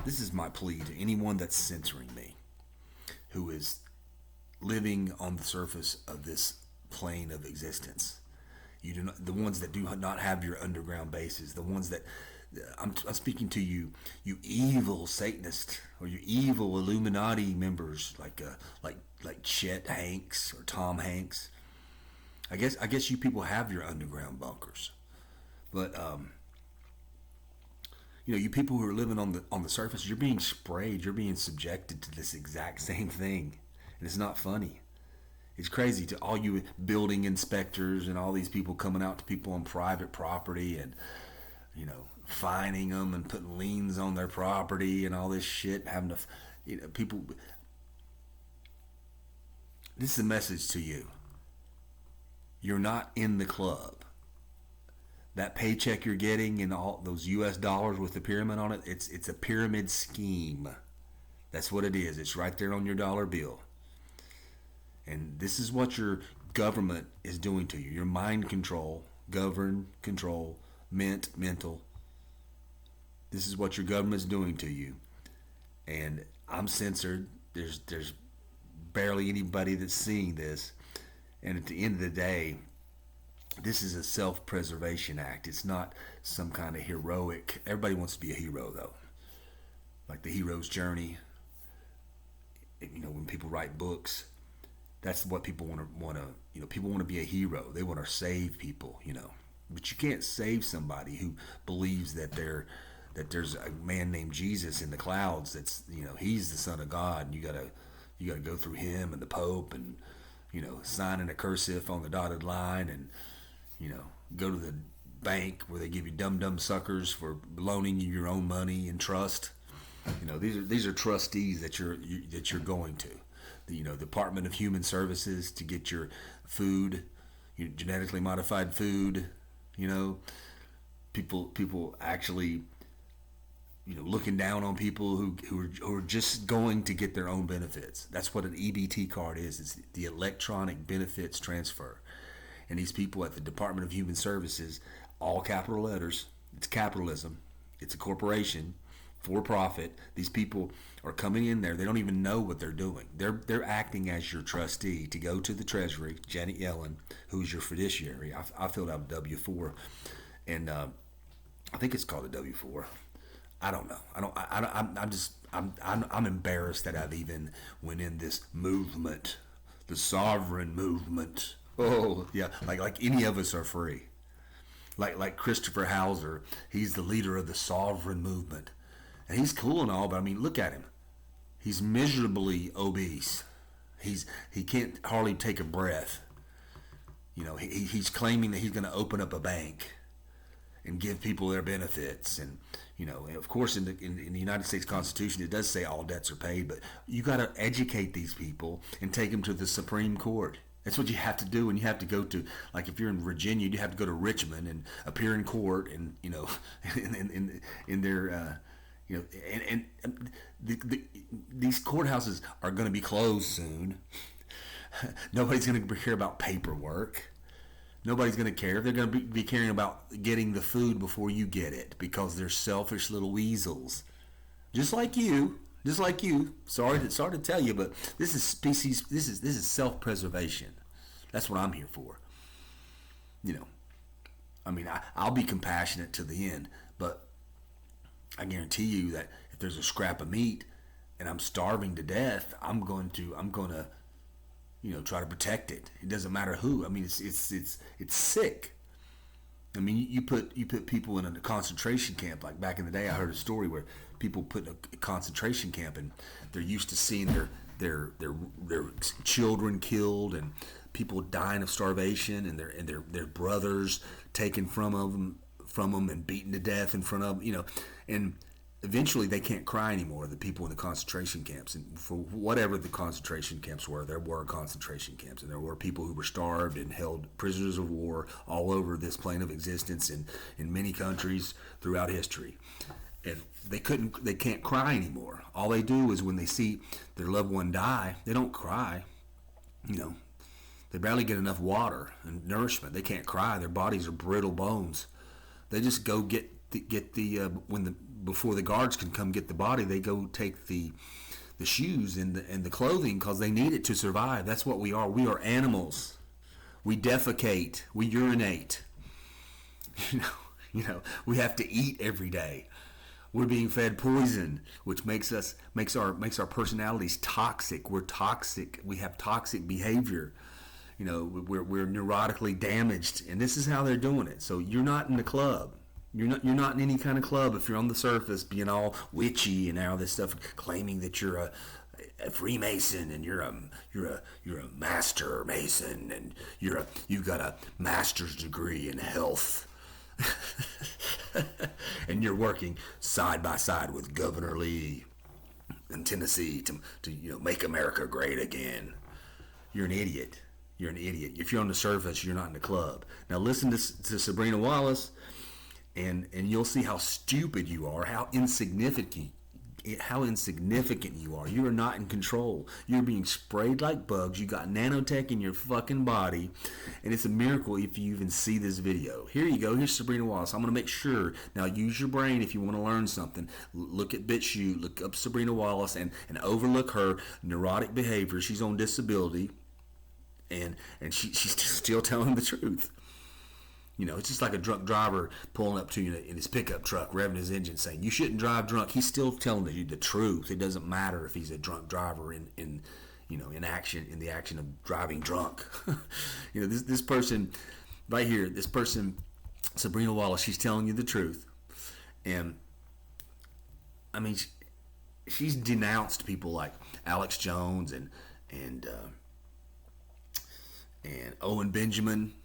this is my plea to anyone that's censoring me, who is living on the surface of this plane of existence. You do not, the ones that do not have your underground bases, the ones that I'm speaking to you, you evil Satanist or you evil Illuminati members like Chet Hanks or Tom Hanks. I guess you people have your underground bunkers, but you people who are living on the surface, you're being sprayed, you're being subjected to this exact same thing, and it's not funny. It's crazy to all you building inspectors and all these people coming out to people on private property and, fining them and putting liens on their property and all this shit. Having to, people. This is a message to you. You're not in the club. That paycheck you're getting and all those U.S. dollars with the pyramid on it, it's a pyramid scheme. That's what it is. It's right there on your dollar bill. And this is what your government is doing to you. Your mind control, govern, control, mental. This is what your government's doing to you. And I'm censored. There's barely anybody that's seeing this. And at the end of the day, this is a self-preservation act. It's not some kind of heroic. Everybody wants to be a hero, though. Like the hero's journey. When people write books, that's what people want to. People want to be a hero. They want to save people. But you can't save somebody who believes that there's a man named Jesus in the clouds. That's he's the Son of God. And you gotta go through him and the Pope and signing a cursive on the dotted line and go to the bank where they give you dumb suckers for loaning you your own money in trust. These are trustees that you're going to. The Department of Human Services to get your food, your genetically modified food. People actually looking down on people who are just going to get their own benefits. That's what an EBT card is. It's the electronic benefits transfer. And these people at the Department of Human Services, all capital letters, it's capitalism. It's a corporation, for profit. These people are coming in there. They don't even know what they're doing. They're acting as your trustee to go to the Treasury, Janet Yellen, who's your fiduciary. I filled out a W-4, and I think it's called a W-4. I don't know. I'm embarrassed that I've even went in this movement, the sovereign movement. Oh yeah, like any of us are free. Like Christopher Hauser, he's the leader of the sovereign movement, and he's cool and all, but I mean, look at him. He's miserably obese. He can't hardly take a breath. He's claiming that he's going to open up a bank and give people their benefits, and of course in the United States Constitution it does say all debts are paid, but you got to educate these people and take them to the Supreme Court. That's what you have to do, and you have to go to, like if you're in Virginia, you have to go to Richmond and appear in court, and in their these courthouses are going to be closed soon. Nobody's going to care about paperwork. Nobody's going to care. They're going to be caring about getting the food before you get it, because they're selfish little weasels, just like you. Sorry to tell you, but this is species. This is self-preservation. That's what I'm here for. I mean, I'll be compassionate to the end, but I guarantee you that if there's a scrap of meat and I'm starving to death, I'm going to try to protect it. It doesn't matter who. I mean, it's sick. I mean, you put people in a concentration camp. Like back in the day, I heard a story where people put in a concentration camp, and they're used to seeing their children killed and people dying of starvation, and their brothers taken from them and beaten to death in front of them. And eventually they can't cry anymore, the people in the concentration camps. And for whatever the concentration camps were, there were concentration camps, and there were people who were starved and held prisoners of war all over this plane of existence in many countries throughout history. And they can't cry anymore. All they do is when they see their loved one die, they don't cry. They barely get enough water and nourishment. They can't cry. Their bodies are brittle bones. They just go get the when the before the guards can come get the body, they go take the shoes and the clothing because they need it to survive. That's what we are. We are animals. We defecate. We urinate. We have to eat every day. We're being fed poison, which makes our personalities toxic. We're toxic. We have toxic behavior. We're neurotically damaged, and this is how they're doing it. So you're not in the club. You're not in any kind of club if you're on the surface being all witchy and all this stuff, claiming that you're a Freemason and you're a master Mason and you've got a master's degree in health. And you're working side by side with Governor Lee in Tennessee to make America great again. You're an idiot. You're an idiot. If you're on the surface, you're not in the club. Now listen to Sabrina Wallace, and you'll see how stupid you are, how insignificant you are. You are not in control. You're being sprayed like bugs. You got nanotech in your fucking body, and it's a miracle if you even see this video. Here you go. Here's Sabrina Wallace. I'm going to make sure. Now use your brain if you want to learn something. Look at BitChute. Look up Sabrina Wallace and overlook her neurotic behavior. She's on disability, and she's still telling the truth. It's just like a drunk driver pulling up to you in his pickup truck, revving his engine, saying, you shouldn't drive drunk. He's still telling you the truth. It doesn't matter if he's a drunk driver in the action of driving drunk. This person right here, this person, Sabrina Wallace, she's telling you the truth. And, I mean, she's denounced people like Alex Jones and Owen Benjamin.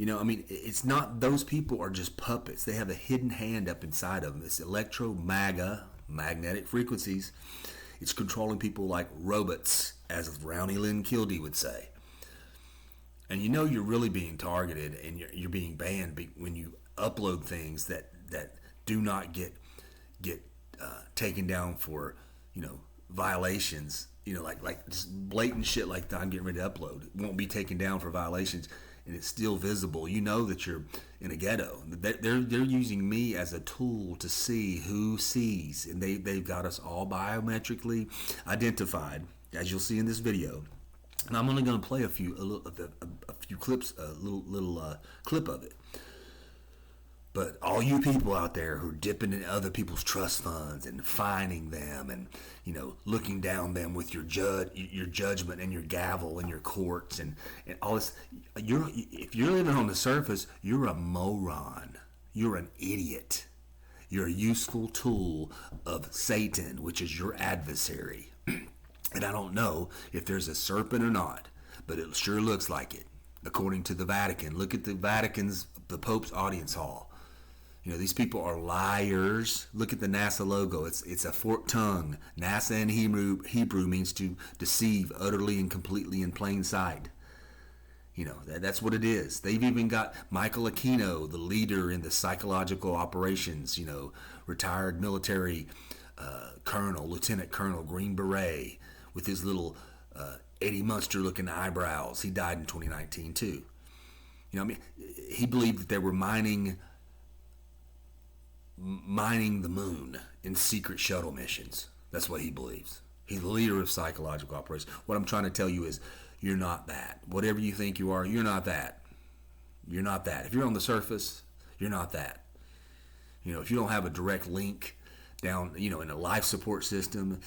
It's not, those people are just puppets. They have a hidden hand up inside of them. It's magnetic frequencies. It's controlling people like robots, as Rowney Lynn Kildee would say. And you're really being targeted, and you're being banned when you upload things that do not get taken down for violations. Like just blatant shit like that I'm getting ready to upload. It won't be taken down for violations. And it's still visible. You know that you're in a ghetto. They're using me as a tool to see who sees, and they've got us all biometrically identified, as you'll see in this video. And I'm only going to play a few clips, a little clip of it. But all you people out there who are dipping in other people's trust funds and fining them and looking down them with your judgment and your gavel and your courts and all this, if you're living on the surface, you're a moron. You're an idiot. You're a useful tool of Satan, which is your adversary. And I don't know if there's a serpent or not, but it sure looks like it. According to the Vatican, look at the Pope's audience hall. These people are liars. Look at the NASA logo. It's a forked tongue. NASA in Hebrew means to deceive utterly and completely in plain sight. That's what it is. They've even got Michael Aquino, the leader in the psychological operations, retired military colonel, lieutenant colonel, Green Beret, with his little Eddie Munster-looking eyebrows. He died in 2019 too. He believed that they were mining the moon in secret shuttle missions. That's what he believes. He's the leader of psychological operations. What I'm trying to tell you is, you're not that. Whatever you think you are, you're not that. You're not that. If you're on the surface, you're not that. If you don't have a direct link down, in a life support system,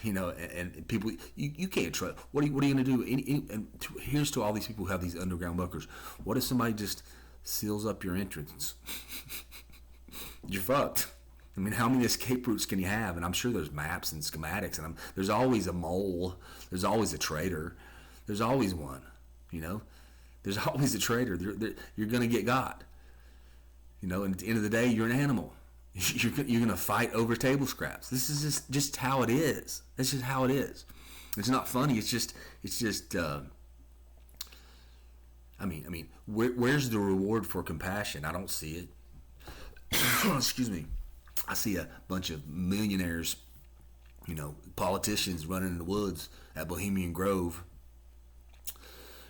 and people, you can't trust. What are you going to do? And here's to all these people who have these underground bunkers. What if somebody just seals up your entrance? You're fucked. How many escape routes can you have? And I'm sure there's maps and schematics, and there's always a mole. There's always a traitor. There's always one. There's always a traitor. You're going to get got. And at the end of the day, you're an animal. You're going to fight over table scraps. This is just how it is. That's just how it is. It's not funny. It's just. Where's the reward for compassion? I don't see it. Excuse me. I see a bunch of millionaires, politicians running in the woods at Bohemian Grove,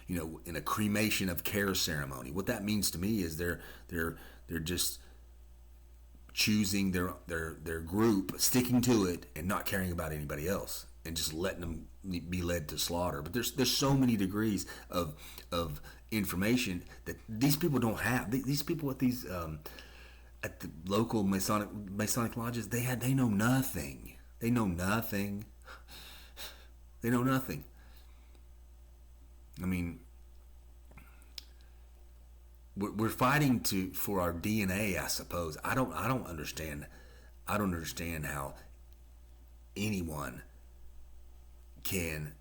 in a cremation of care ceremony. What that means to me is they're just choosing their group, sticking to it, and not caring about anybody else, and just letting them be led to slaughter. But there's so many degrees of information that these people don't have. These people at these at the local Masonic lodges, they know nothing. They know nothing. They know nothing. I mean, we're fighting for our DNA, I suppose. I don't understand. I don't understand how anyone can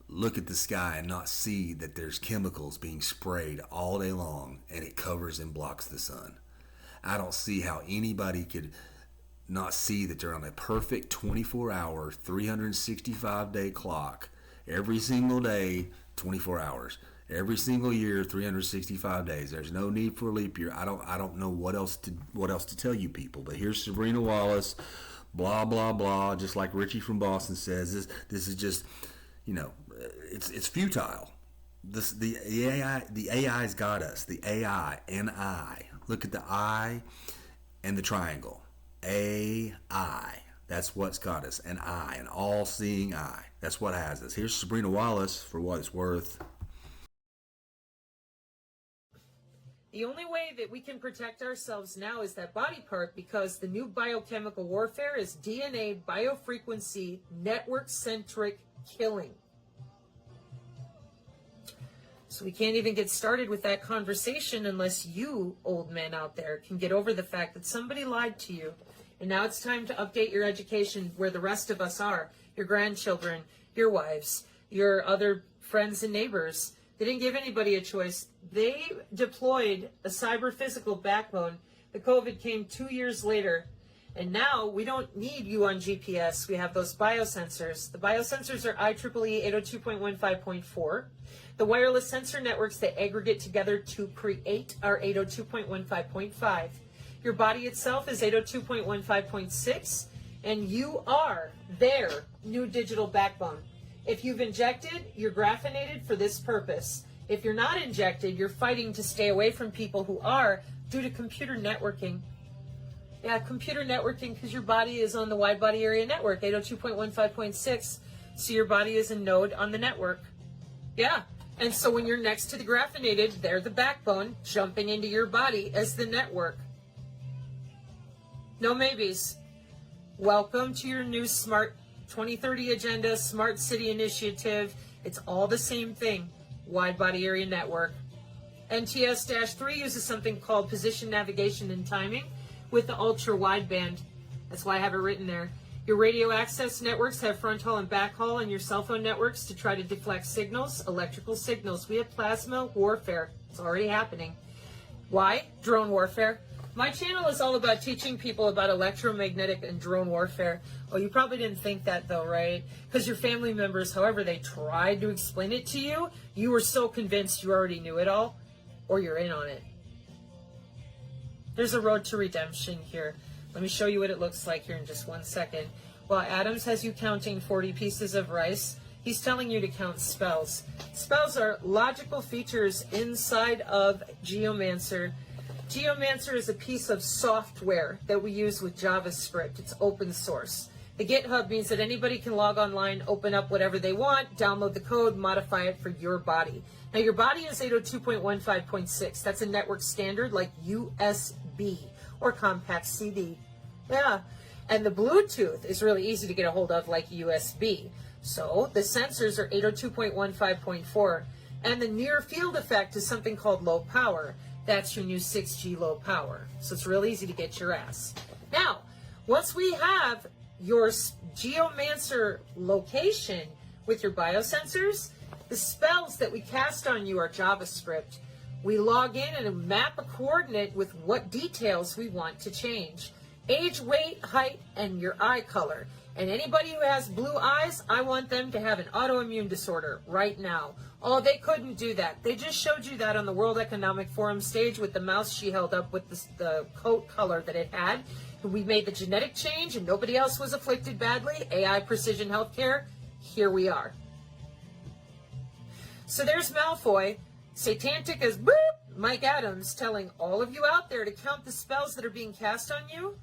look at the sky and not see that there's chemicals being sprayed all day long and it covers and blocks the sun. I don't see how anybody could not see that they're on a perfect 24-hour, 365-day clock every single day, 24 hours. Every single year, 365 days. There's no need for a leap year. I don't know what else to tell you people. But here's Sabrina Wallace, blah blah blah. Just like Richie from Boston says, this is just, it's futile. The AI's got us. The AI, N-I. Look at the I and the triangle. AI. That's what's got us. An eye, an all-seeing eye. That's what has us. Here's Sabrina Wallace for what it's worth. The only way that we can protect ourselves now is that body part, because the new biochemical warfare is DNA biofrequency network-centric killing. So we can't even get started with that conversation unless you, old men out there, can get over the fact that somebody lied to you. And now it's time to update your education where the rest of us are. Your grandchildren, your wives, your other friends and neighbors. They didn't give anybody a choice. They deployed a cyber-physical backbone. The COVID came 2 years later. And now we don't need you on GPS. We have those biosensors. The biosensors are IEEE 802.15.4. The wireless sensor networks that aggregate together to create are 802.15.5. Your body itself is 802.15.6. And you are their new digital backbone. If you've injected, you're graphinated for this purpose. If you're not injected, you're fighting to stay away from people who are due to computer networking. Yeah, computer networking, because your body is on the wide body area network, 802.15.6. So your body is a node on the network. Yeah. And so when you're next to the graphinated, they're the backbone jumping into your body as the network. No maybes. Welcome to your new Smart 2030 agenda, Smart City Initiative. It's all the same thing. Wide body area network. NTS-3 uses something called position navigation and timing with the ultra wideband. That's why I have it written there. Your radio access networks have fronthaul and backhaul, and your cell phone networks to try to deflect signals, electrical signals. We have plasma warfare. It's already happening. Why? Drone warfare. My channel is all about teaching people about electromagnetic and drone warfare. Oh, you probably didn't think that though, right? Because your family members, however they tried to explain it to you, you were so convinced you already knew it all, or you're in on it. There's a road to redemption here. Let me show you what it looks like here in just 1 second. While Adams has you counting 40 pieces of rice, he's telling you to count spells. Spells are logical features inside of Geomancer. Geomancer is a piece of software that we use with JavaScript. It's open source. The GitHub means that anybody can log online, open up whatever they want, download the code, modify it for your body. Now, your body is 802.15.6. That's a network standard like USB or compact CD. Yeah. And the Bluetooth is really easy to get a hold of like USB. So the sensors are 802.15.4. And the near field effect is something called low power. That's your new 6G low power. So it's real easy to get your ass. Now, once we have your Geomancer location with your biosensors, the spells that we cast on you are JavaScript. We log in and map a coordinate with what details we want to change. Age, weight, height, and your eye color. And anybody who has blue eyes, I want them to have an autoimmune disorder right now. Oh, they couldn't do that. They just showed you that on the World Economic Forum stage with the mouse she held up with the coat color that it had. We made the genetic change and nobody else was afflicted badly. AI precision healthcare. Here we are. So there's Malfoy. Satanic as boop. Mike Adams telling all of you out there to count the spells that are being cast on you.